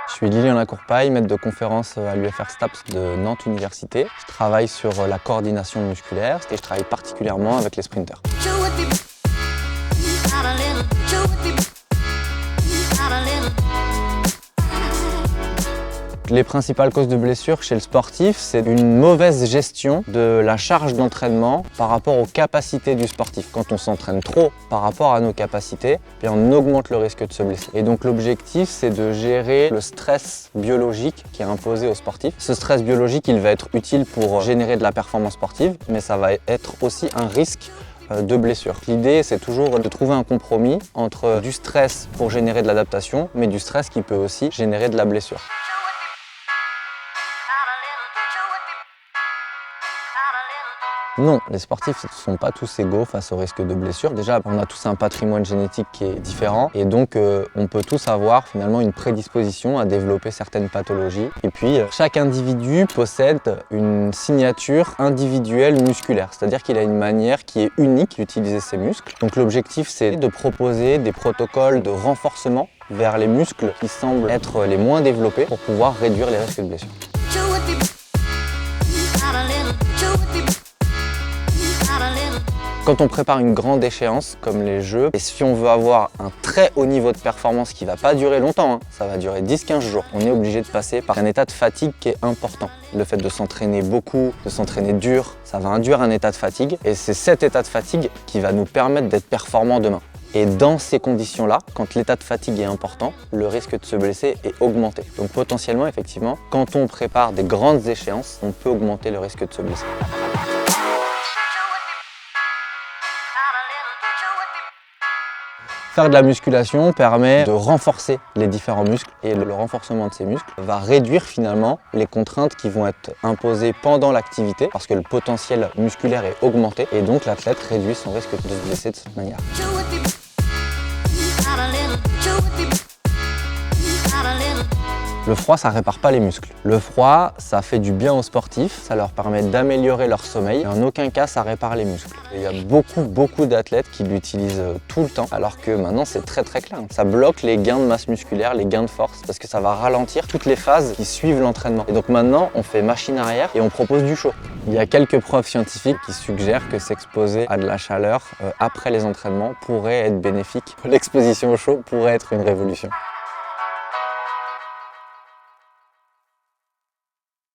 Je suis Lilian Lacourpaille, maître de conférence à l'UFR STAPS de Nantes Université. Je travaille sur la coordination musculaire et je travaille particulièrement avec les sprinters. Les principales causes de blessures chez le sportif, c'est une mauvaise gestion de la charge d'entraînement par rapport aux capacités du sportif. Quand on s'entraîne trop par rapport à nos capacités, bien on augmente le risque de se blesser. Et donc l'objectif, c'est de gérer le stress biologique qui est imposé au sportif. Ce stress biologique, il va être utile pour générer de la performance sportive, mais ça va être aussi un risque de blessure. L'idée, c'est toujours de trouver un compromis entre du stress pour générer de l'adaptation, mais du stress qui peut aussi générer de la blessure. Non, les sportifs ne sont pas tous égaux face au risque de blessure. Déjà, on a tous un patrimoine génétique qui est différent et donc on peut tous avoir finalement une prédisposition à développer certaines pathologies. Et puis, chaque individu possède une signature individuelle musculaire, c'est-à-dire qu'il a une manière qui est unique d'utiliser ses muscles. Donc l'objectif, c'est de proposer des protocoles de renforcement vers les muscles qui semblent être les moins développés pour pouvoir réduire les risques de blessure. Quand on prépare une grande échéance comme les Jeux, et si on veut avoir un très haut niveau de performance qui ne va pas durer longtemps, ça va durer 10-15 jours, on est obligé de passer par un état de fatigue qui est important. Le fait de s'entraîner beaucoup, de s'entraîner dur, ça va induire un état de fatigue et c'est cet état de fatigue qui va nous permettre d'être performants demain. Et dans ces conditions-là, quand l'état de fatigue est important, le risque de se blesser est augmenté. Donc potentiellement, effectivement, quand on prépare des grandes échéances, on peut augmenter le risque de se blesser. Faire de la musculation permet de renforcer les différents muscles et le renforcement de ces muscles va réduire finalement les contraintes qui vont être imposées pendant l'activité parce que le potentiel musculaire est augmenté et donc l'athlète réduit son risque de se blesser de cette manière. Le froid, ça répare pas les muscles. Le froid, ça fait du bien aux sportifs, ça leur permet d'améliorer leur sommeil. Et en aucun cas, ça répare les muscles. Et il y a beaucoup d'athlètes qui l'utilisent tout le temps, alors que maintenant, c'est très clair. Ça bloque les gains de masse musculaire, les gains de force, parce que ça va ralentir toutes les phases qui suivent l'entraînement. Et donc maintenant, on fait machine arrière et on propose du chaud. Il y a quelques preuves scientifiques qui suggèrent que s'exposer à de la chaleur après les entraînements pourrait être bénéfique. L'exposition au chaud pourrait être une révolution.